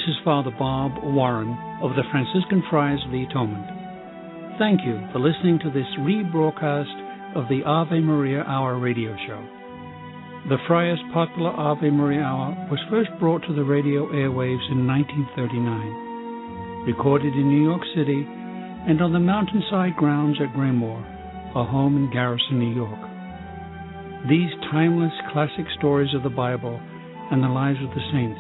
is Father Bob Warren of the Franciscan Friars of the Atonement. Thank you for listening to this rebroadcast of the Ave Maria Hour radio show. The Friars' popular Ave Maria Hour was first brought to the radio airwaves in 1939, recorded in New York City and on the mountainside grounds at Graymoor, our home in Garrison, New York. These timeless classic stories of the Bible and the lives of the saints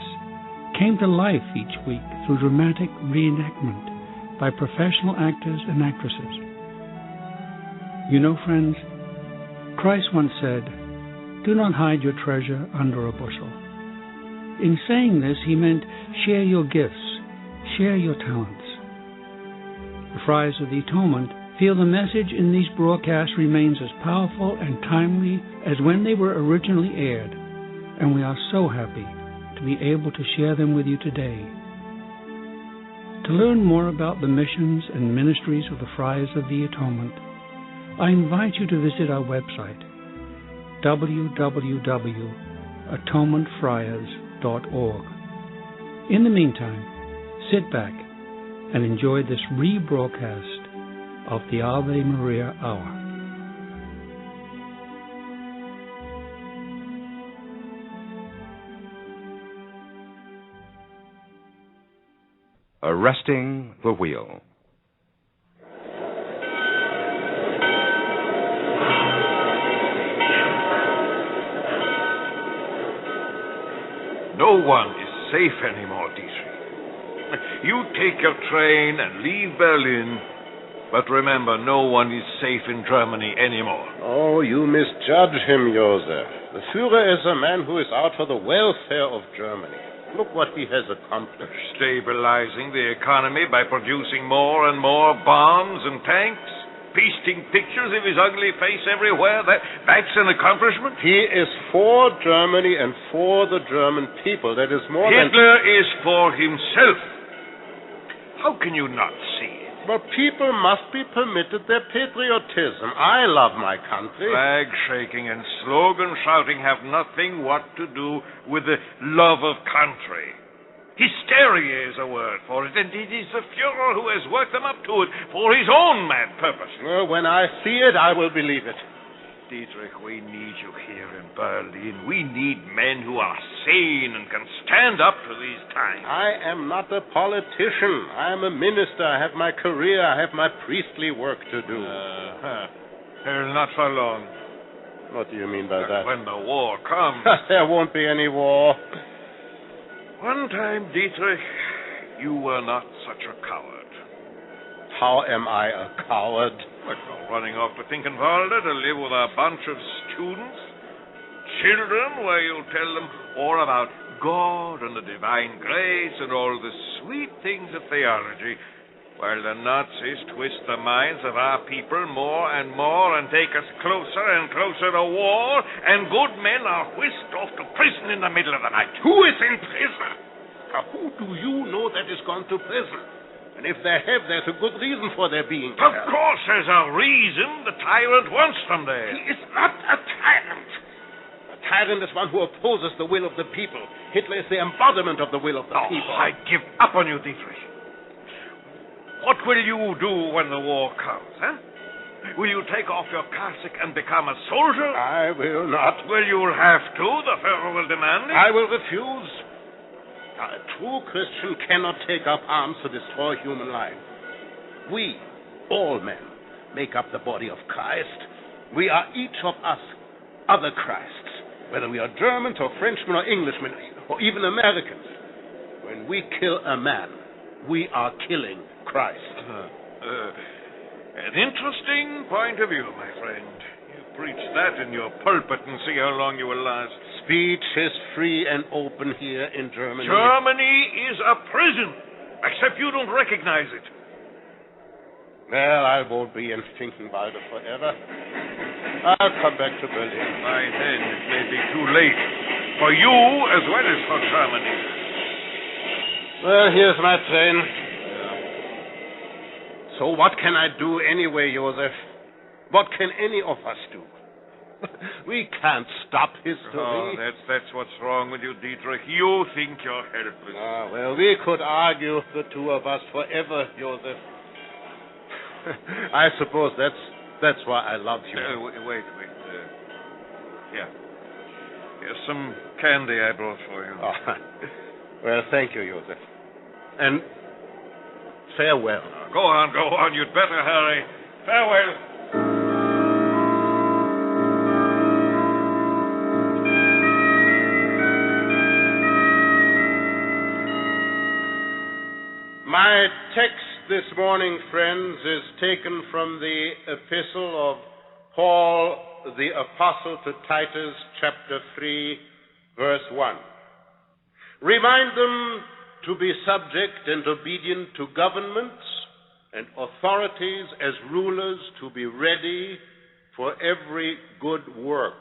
came to life each week through dramatic reenactment by professional actors and actresses. You know, friends, Christ once said, "Do not hide your treasure under a bushel." In saying this, he meant share your gifts, share your talents. The Friars of the Atonement feel the message in these broadcasts remains as powerful and timely as when they were originally aired, and we are so happy to be able to share them with you today. To learn more about the missions and ministries of the Friars of the Atonement, I invite you to visit our website, www.atonementfriars.org. In the meantime, sit back and enjoy this rebroadcast of the Ave Maria Hour. Arresting the Wheel. No one is safe anymore, Dietrich. You take your train and leave Berlin, but remember, no one is safe in Germany anymore. Oh, you misjudge him, Joseph. The Führer is a man who is out for the welfare of Germany. Look what he has accomplished. Stabilizing the economy by producing more and more bombs and tanks, pasting pictures of his ugly face everywhere. That's an accomplishment. He is for Germany and for the German people. That is more than... Hitler is for himself. How can you not see it? But people must be permitted their patriotism. I love my country. Flag shaking and slogan shouting have nothing what to do with the love of country. Hysteria is a word for it, and it is the Führer who has worked them up to it for his own mad purpose. Well, when I see it, I will believe it. Dietrich, we need you here in Berlin. We need men who are sane and can stand up to these times. I am not a politician. I am a minister. I have my career. I have my priestly work to do. Not for long. What do you mean by that? When the war comes. There won't be any war. One time, Dietrich, you were not such a coward. How am I a coward? Well, running off to Finkenwalde to live with a bunch of students, children, where you tell them all about God and the divine grace and all the sweet things of theology, while the Nazis twist the minds of our people more and more and take us closer and closer to war, and good men are whisked off to prison in the middle of the night. Who is in prison? Who do you know that is gone to prison? And if they have, there's a good reason for their being there. Of course there's a reason. The tyrant wants them there. He is not a tyrant. A tyrant is one who opposes the will of the people. Hitler is the embodiment of the will of the people. I give up on you, Dietrich. What will you do when the war comes, huh? Will you take off your cassock and become a soldier? I will not. Well, you'll have to. The Führer will demand it. I will refuse. A true Christian cannot take up arms to destroy human life. We, all men, make up the body of Christ. We are each of us other Christs, whether we are Germans or Frenchmen or Englishmen or even Americans. When we kill a man, we are killing Christ. An interesting point of view, my friend. You preach that in your pulpit and see how long you will last. Speech is free and open here in Germany. Germany is a prison, except you don't recognize it. Well, I won't be in Finkenwalde forever. I'll come back to Berlin. By then, it may be too late. For you as well as for Germany. Well, here's my train. So what can I do anyway, Joseph? What can any of us do? We can't stop history. Oh, that's what's wrong with you, Dietrich. You think you're helpless. Well, we could argue, the two of us, forever, Joseph. I suppose that's why I love you. Wait. Here. Here's some candy I brought for you. Oh, well, thank you, Joseph. And farewell. Go on. You'd better hurry. Farewell. My text this morning, friends, is taken from the epistle of Paul the Apostle to Titus, chapter 3, verse 1. Remind them to be subject and obedient to governments and authorities as rulers, to be ready for every good work.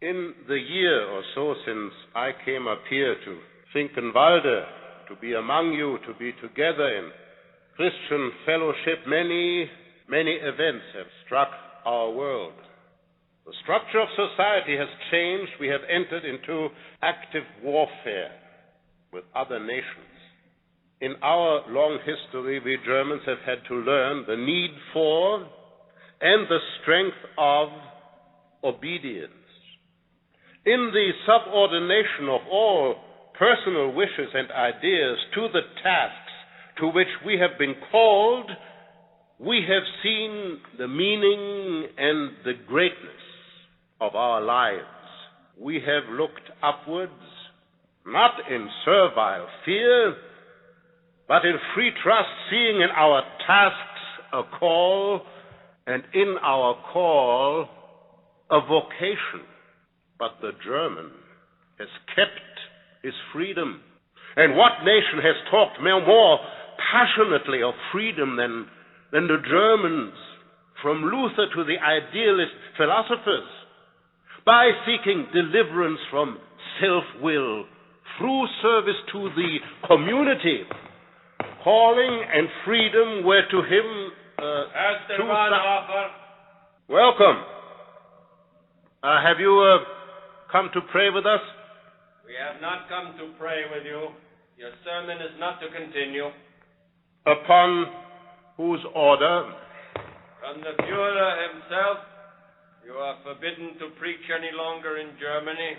In the year or so since I came up here to Finkenwalde, to be among you, to be together in Christian fellowship, many events have struck our world. The structure of society has changed. We have entered into active warfare with other nations. In our long history, we Germans have had to learn the need for and the strength of obedience. In the subordination of all personal wishes and ideas to the tasks to which we have been called, we have seen the meaning and the greatness of our lives. We have looked upwards, not in servile fear, but in free trust, seeing in our tasks a call, and in our call a vocation. But the German has kept his freedom. And what nation has talked more passionately of freedom than the Germans, from Luther to the idealist philosophers, by seeking deliverance from self-will through service to the community? Calling and freedom were to him Pastor Bonhoeffer. Welcome. Have you come to pray with us? We have not come to pray with you. Your sermon is not to continue. Upon whose order? From the Führer himself, you are forbidden to preach any longer in Germany.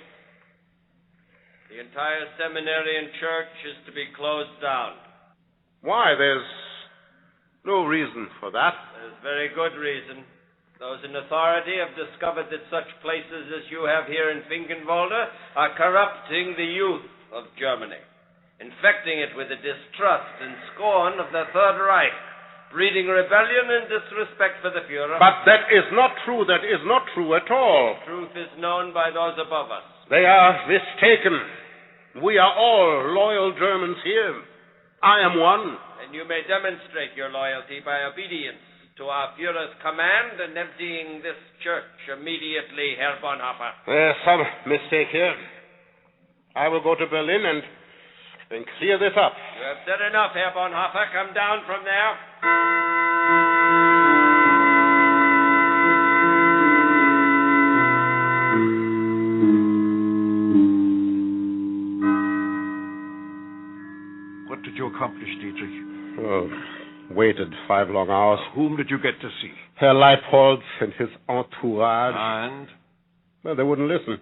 The entire seminary and church is to be closed down. Why? There's no reason for that. There's very good reason. Those in authority have discovered that such places as you have here in Finkenwalde are corrupting the youth of Germany, infecting it with the distrust and scorn of the Third Reich, breeding rebellion and disrespect for the Führer. But that is not true. That is not true at all. The truth is known by those above us. They are mistaken. We are all loyal Germans here. I am one. And you may demonstrate your loyalty by obedience to our Führer's command and emptying this church immediately, Herr Bonhoeffer. There's some mistake here. I will go to Berlin and clear this up. You have said enough, Herr Bonhoeffer. Come down from there. What did you accomplish, Dietrich? Oh, waited 5 long hours. Whom did you get to see? Herr Leipolz and his entourage. And? Well, they wouldn't listen.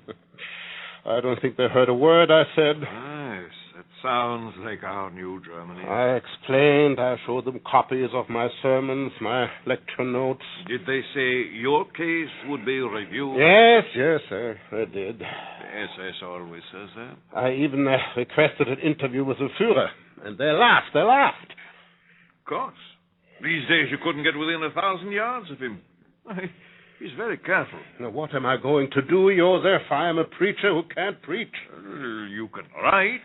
I don't think they heard a word I said. Yes, that sounds like our new Germany. I explained. I showed them copies of my sermons, my lecture notes. Did they say your case would be reviewed? Yes, they did. The SS always says that. I even requested an interview with the Führer, and they laughed. Of course. These days you couldn't get within 1,000 yards of him. He's very careful. Now, what am I going to do, Joseph? I am a preacher who can't preach. You can write.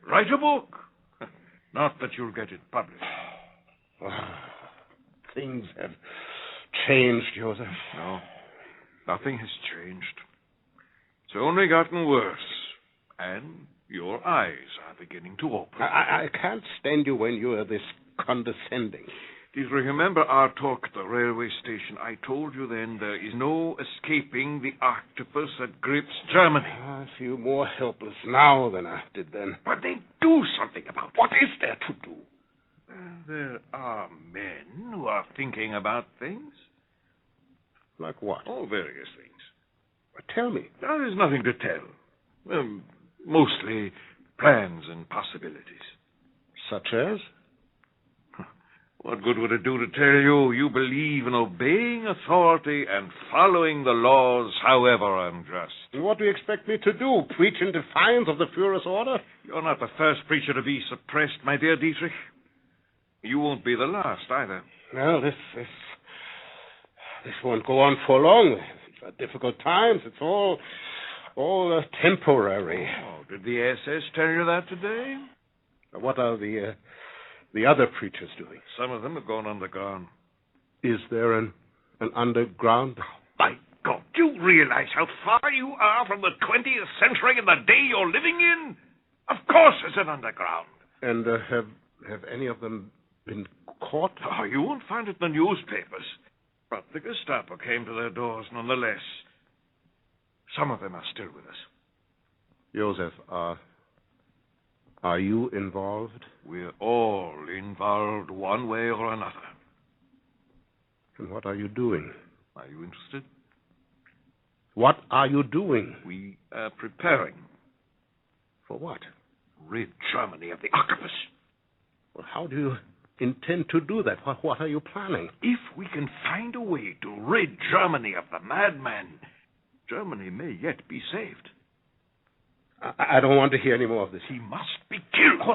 Write a book. Not that you'll get it published. Things have changed, Joseph. No, nothing has changed. It's only gotten worse. And your eyes are beginning to open. I can't stand you when you are this condescending. Dietrich, remember our talk at the railway station? I told you then there is no escaping the octopus that grips Germany. I feel more helpless now than I did then. But then do something about it. What is there to do? There are men who are thinking about things. Like what? Oh, various things. Tell me. There is nothing to tell. Mostly plans and possibilities. Such as? What good would it do to tell you? You believe in obeying authority and following the laws, however unjust. And what do you expect me to do? Preach in defiance of the Führer's order? You're not the first preacher to be suppressed, my dear Dietrich. You won't be the last, either. Well, this won't go on for long. These are difficult times. It's all temporary. Oh, did the SS tell you that today? What are the other preachers doing? Some of them have gone underground. Is there an underground? My God, do you realize how far you are from the 20th century and the day you're living in? Of course there's an underground. And have any of them been caught? Oh, you won't find it in the newspapers. But the Gestapo came to their doors nonetheless. Some of them are still with us. Joseph, are you involved? We're all involved one way or another. And what are you doing? Are you interested? What are you doing? We are preparing. For what? Rid Germany of the octopus. Well, how do you intend to do that? What are you planning? If we can find a way to rid Germany of the madman, Germany may yet be saved. I don't want to hear any more of this. He must be killed. Oh,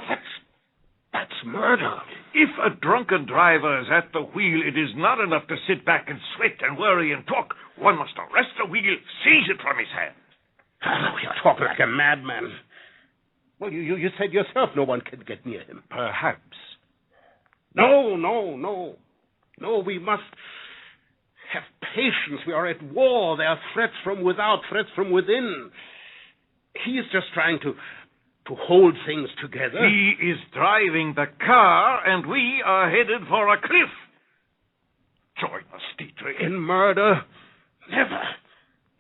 that's murder. If a drunken driver is at the wheel, it is not enough to sit back and sweat and worry and talk. One must arrest the wheel, seize it from his hand. Oh, you're talking like a madman. Well, you said yourself no one can get near him. Perhaps. No, we must have patience. We are at war. There are threats from without, threats from within. He is just trying to hold things together. He is driving the car, and we are headed for a cliff. Join us, Dietrich. In murder? Never.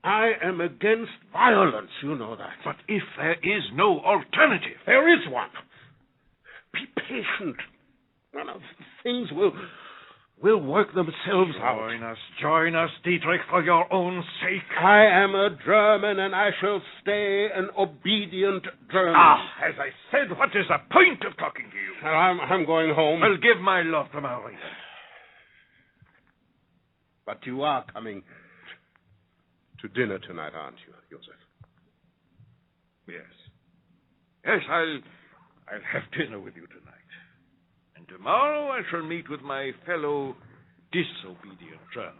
I am against violence, you know that. But if there is no alternative... There is one. Be patient. Things will work themselves out. Join us, Dietrich, for your own sake. I am a German, and I shall stay an obedient German. As I said, what is the point of talking to you? I'm going home. Well, give my love to Maria. But you are coming to dinner tonight, aren't you, Joseph? Yes, I'll have dinner with you tonight. And tomorrow I shall meet with my fellow disobedient Germans.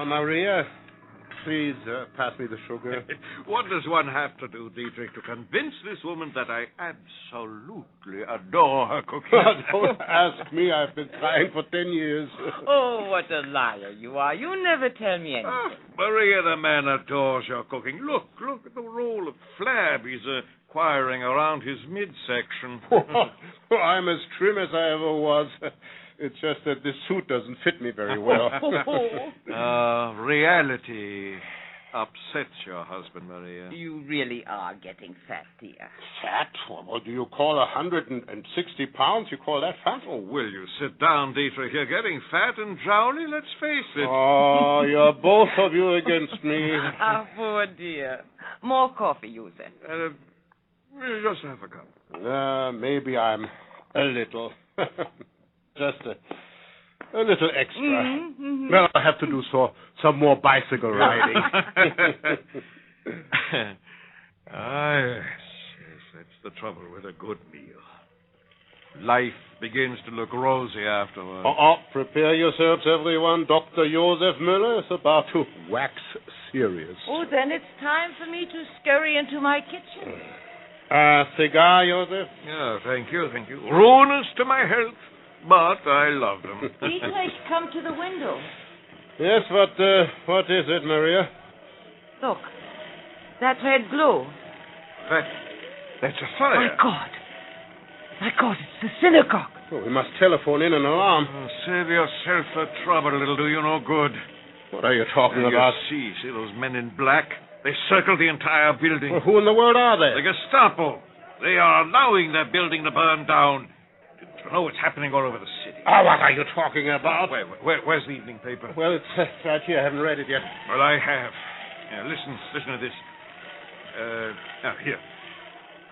Maria, please pass me the sugar. What does one have to do, Dietrich, to convince this woman that I absolutely adore her cooking? Don't ask me. I've been trying for 10 years. Oh, what a liar you are. You never tell me anything. Maria, the man adores your cooking. Look at the roll of flab he's acquiring around his midsection. I'm as trim as I ever was. It's just that this suit doesn't fit me very well. Reality upsets your husband, Maria. You really are getting fat, dear. Fat? What do you call 160 pounds? You call that fat? Oh, will you sit down, Dietrich? You're getting fat and jowly, let's face it. Oh, you're both of you against me. Ah, poor dear. More coffee, Joseph. We'll just have a cup. Maybe I'm a little. Just a little extra. Mm-hmm. Well, I'll have to do some more bicycle riding. Yes, that's the trouble with a good meal. Life begins to look rosy afterwards. Prepare yourselves, everyone. Dr. Joseph Müller is about to wax serious. Oh, then it's time for me to scurry into my kitchen. Cigar, Joseph? Yeah, thank you. Ruinous to my health. But I love them. Dietrich, come to the window. Yes, what is it, Maria? Look, that red glow? That's a fire. My God, it's the synagogue. Oh, we must telephone in an alarm. Oh, save yourself the trouble. It'll do you no good. What are you talking about? See those men in black? They circled the entire building. Well, who in the world are they? The Gestapo. They are allowing their building to burn down. You know what's happening all over the city. Oh, what are you talking about? Where's the evening paper? Well, it's right here. I haven't read it yet. Well, I have. Yeah, listen to this. Here.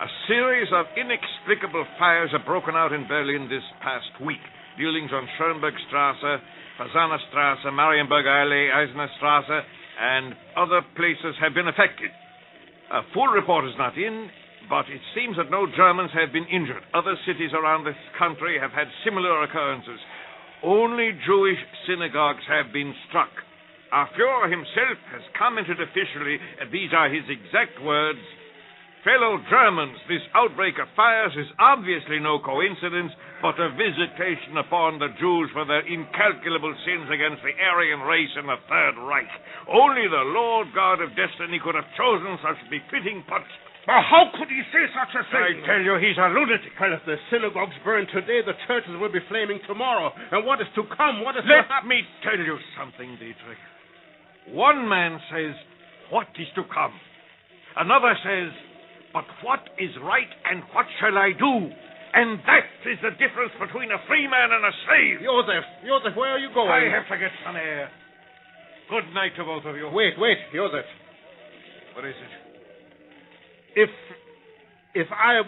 A series of inexplicable fires have broken out in Berlin this past week. Buildings on Schönbergstrasse, Fasanenstrasse, Marienburg Allee, Eisenerstrasse, and other places have been affected. A full report is not in, but it seems that no Germans have been injured. Other cities around this country have had similar occurrences. Only Jewish synagogues have been struck. Our Führer himself has commented officially, and these are his exact words: "Fellow Germans, this outbreak of fires is obviously no coincidence, but a visitation upon the Jews for their incalculable sins against the Aryan race in the Third Reich. Only the Lord God of destiny could have chosen such befitting punishment." Well, how could he say such a thing? I tell you, he's a lunatic. Well, if the synagogues burn today, the churches will be flaming tomorrow. And what is to come? What is to happen? Let me tell you something, Dietrich. One man says, "What is to come?" Another says, "But what is right and what shall I do?" And that is the difference between a free man and a slave. Joseph, where are you going? I have to get some air. Good night to both of you. Wait, Joseph. What is it? If I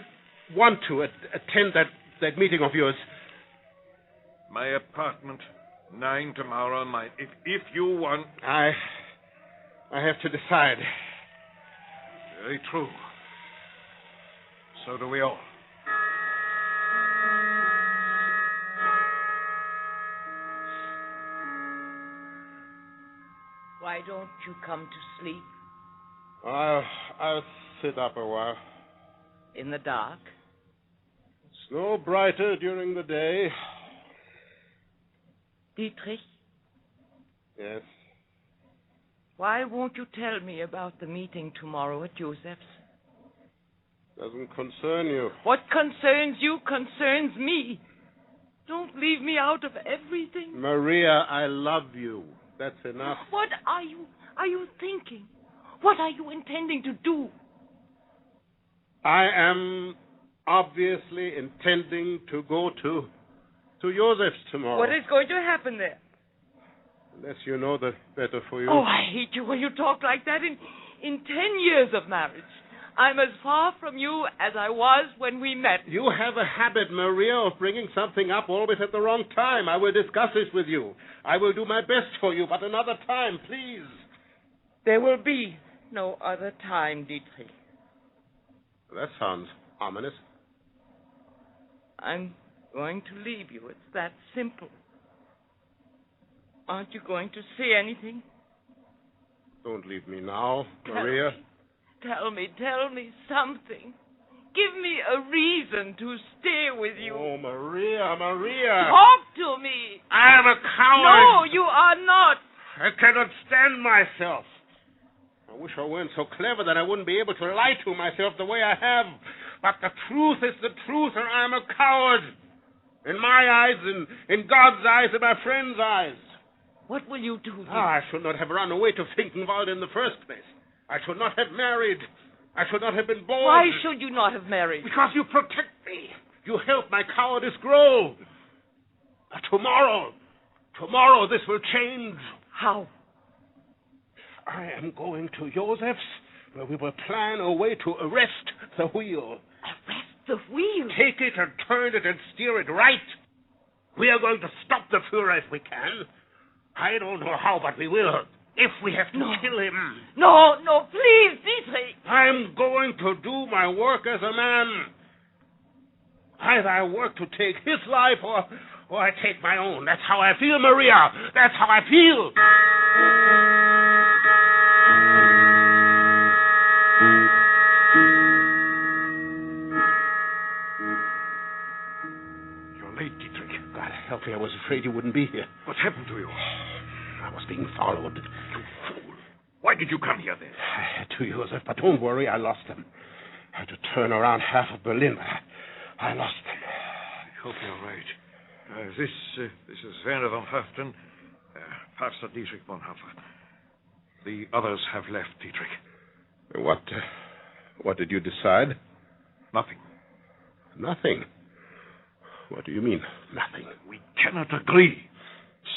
want to attend that meeting of yours. My apartment, 9 tomorrow night. If you want. I have to decide. Very true. So do we all. Why don't you come to sleep? I'll sit up a while. In the dark? It's no brighter during the day. Dietrich? Yes? Why won't you tell me about the meeting tomorrow at Joseph's? Doesn't concern you. What concerns you concerns me. Don't leave me out of everything. Maria, I love you. That's enough. What are you thinking? What are you intending to do? I am obviously intending to go to Joseph's tomorrow. What is going to happen there? Unless you know, the better for you. Oh, I hate you when you talk like that. In 10 years of marriage, I'm as far from you as I was when we met. You have a habit, Maria, of bringing something up always at the wrong time. I will discuss this with you. I will do my best for you, but another time, please. There will be no other time, Dietrich. That sounds ominous. I'm going to leave you. It's that simple. Aren't you going to say anything? Don't leave me now, Maria. Tell me something. Give me a reason to stay with you. Oh, Maria. Talk to me. I am a coward. No, you are not. I cannot stand myself. I wish I weren't so clever that I wouldn't be able to lie to myself the way I have. But the truth is the truth, and I am a coward. In my eyes, in God's eyes, in my friend's eyes. What will you do? I should not have run away to Finkenwald in the first place. I should not have married. I should not have been born. Why should you not have married? Because you protect me. You help my cowardice grow. Tomorrow this will change. How? I am going to Joseph's, where we will plan a way to arrest the wheel. Arrest the wheel? Take it and turn it and steer it right. We are going to stop the Führer if we can. I don't know how, but we will. If we have to kill him. No, please, Dietrich. I'm going to do my work as a man. Either I work to take his life or I take my own. That's how I feel, Maria. That's how I feel. You're late, Dietrich. God help me, I was afraid you wouldn't be here. What happened to you? I was being followed. You fool. Why did did you come here then? I had to, Joseph, but don't worry, I lost them. I had to turn around half of Berlin. I lost them. I hope you're right. This is Werner von Höften, Pastor Dietrich Bonhoeffer. The others have left, Dietrich. What did you decide? Nothing. Nothing? What do you mean, nothing? We cannot agree.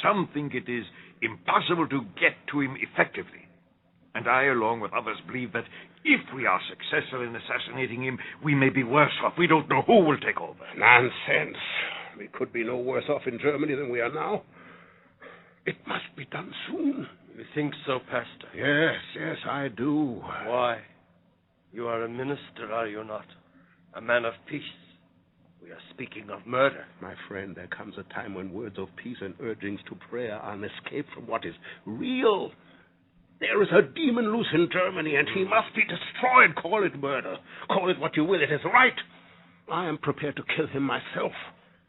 Some think it is impossible to get to him effectively. And I, along with others, believe that if we are successful in assassinating him, we may be worse off. We don't know who will take over. Nonsense. We could be no worse off in Germany than we are now. It must be done soon. You think so, Pastor? Yes, I do. Why? You are a minister, are you not? A man of peace. We are speaking of murder. My friend, there comes a time when words of peace and urgings to prayer are an escape from what is real. There is a demon loose in Germany, and he must be destroyed. Call it murder. Call it what you will. It is right. I am prepared to kill him myself.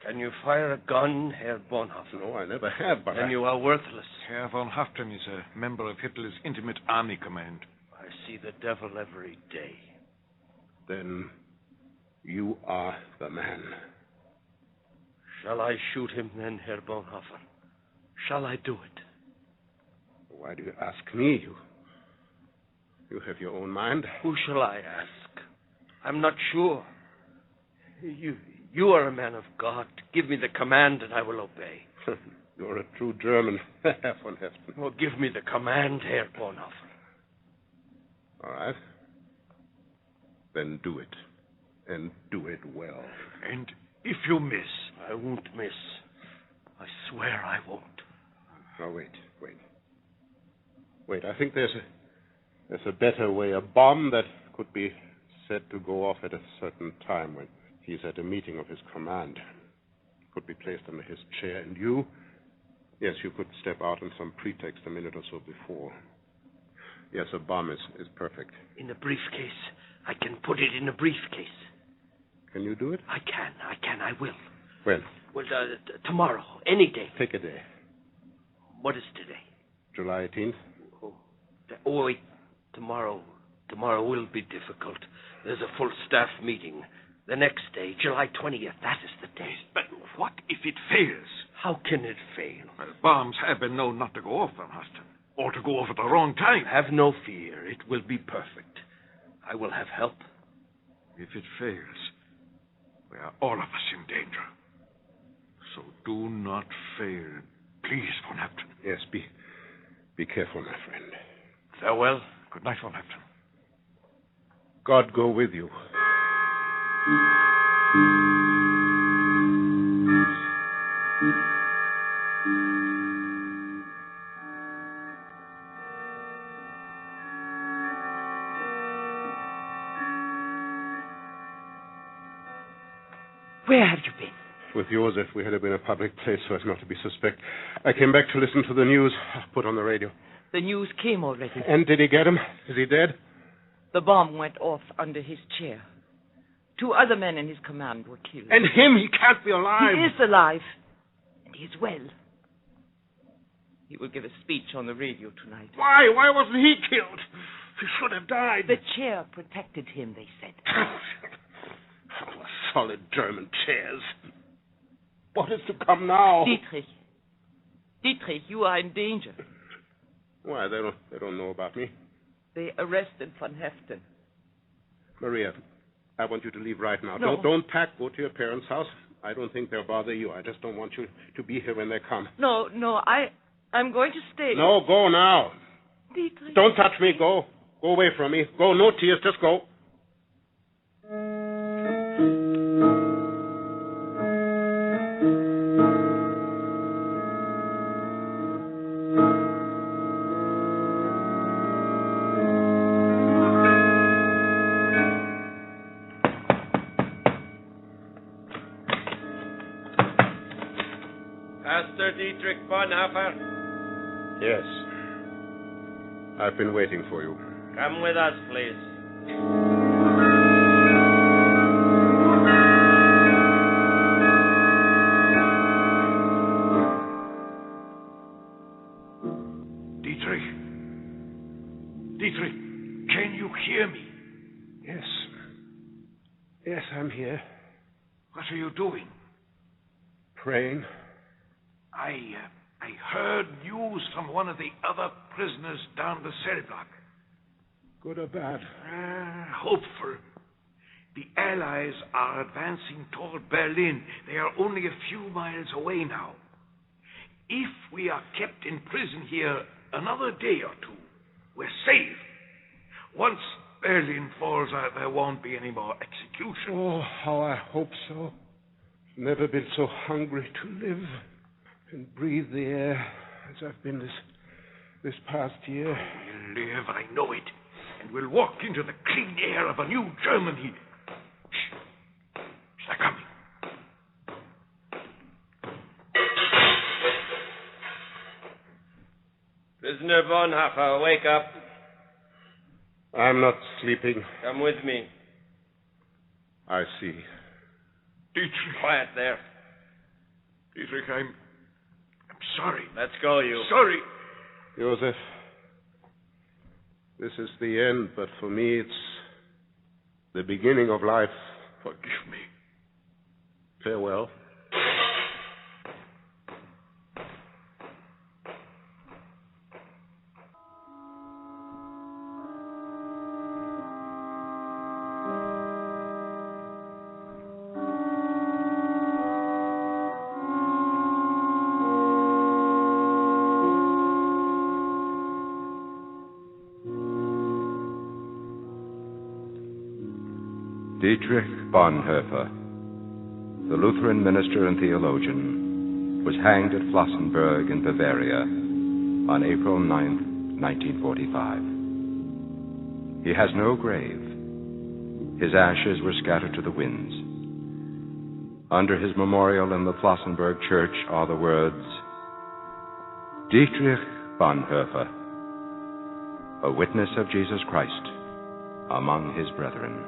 Can you fire a gun, Herr Bonhoeffer? No, I never have, but Then you are worthless. Herr von Höften is a member of Hitler's intimate army command. I see the devil every day. Then you are the man. Shall I shoot him then, Herr Bonhoeffer? Shall I do it? Why do you ask me? You have your own mind. Who shall I ask? I'm not sure. You are a man of God. Give me the command and I will obey. You're a true German, Herr von Höften. Well, give me the command, Herr Bonhoeffer. All right. Then do it. And do it well. And if you miss? I won't miss. I swear I won't. Now, wait. I think there's a better way. A bomb that could be said to go off at a certain time when he's at a meeting of his command. Could be placed under his chair. And you could step out on some pretext a minute or so before. Yes, a bomb is perfect. In a briefcase. I can put it in a briefcase. Can you do it? I can, I will. When? Well, tomorrow, any day. Pick a day. What is today? July 18th? Oh, wait. Tomorrow will be difficult. There's a full staff meeting. The next day, July 20th, that is the day. But what if it fails? How can it fail? Well, bombs have been known not to go off, Van Höften, or to go off at the wrong time. Have no fear. It will be perfect. I will have help. If it fails, we are all of us in danger. So do not fail, please, Von Höften. Yes, be careful, my friend. Farewell. Good night, Von Höften. God go with you. Where have you been? With Joseph, we had to be in a public place so as not to be suspect. I came back to listen to the news put on the radio. The news came already. And did he get him? Is he dead? The bomb went off under his chair. 2 other men in his command were killed. And him? He can't be alive. He is alive. And he is well. He will give a speech on the radio tonight. Why? Why wasn't he killed? He should have died. The chair protected him, they said. Oh, solid German chairs. What is to come now? Dietrich, you are in danger. Why? They don't know about me. They arrested von Höften. Maria, I want you to leave right now. No. Don't pack. Go to your parents' house. I don't think they'll bother you. I just don't want you to be here when they come. No, I'm going to stay. No, go now. Dietrich. Don't touch me. Go. Go away from me. Go. No tears. Just go. Pastor Dietrich Bonhoeffer, Yes. I've been waiting for you. come with us, please. hear me? Yes. Yes, I'm here. What are you doing? Praying. I heard news from one of the other prisoners down the cell block. Good or bad? Hopeful. The Allies are advancing toward Berlin. They are only a few miles away now. If we are kept in prison here another day or two, we're safe. Once Berlin falls, there won't be any more executions. Oh, how I hope so. Never been so hungry to live and breathe the air as I've been this past year. We'll live, I know it. And we'll walk into the clean air of a new Germany. Shh. They're coming. Prisoner Bonhoeffer, wake up. I'm not sleeping. Come with me. I see. Dietrich. Quiet there. Dietrich, I'm sorry. Let's go, you. Sorry. Joseph, this is the end, but for me it's the beginning of life. Forgive me. Farewell. Dietrich Bonhoeffer, the Lutheran minister and theologian, was hanged at Flossenburg in Bavaria on April 9, 1945. He has no grave. His ashes were scattered to the winds. Under his memorial in the Flossenburg church are the words, Dietrich Bonhoeffer, a witness of Jesus Christ among his brethren.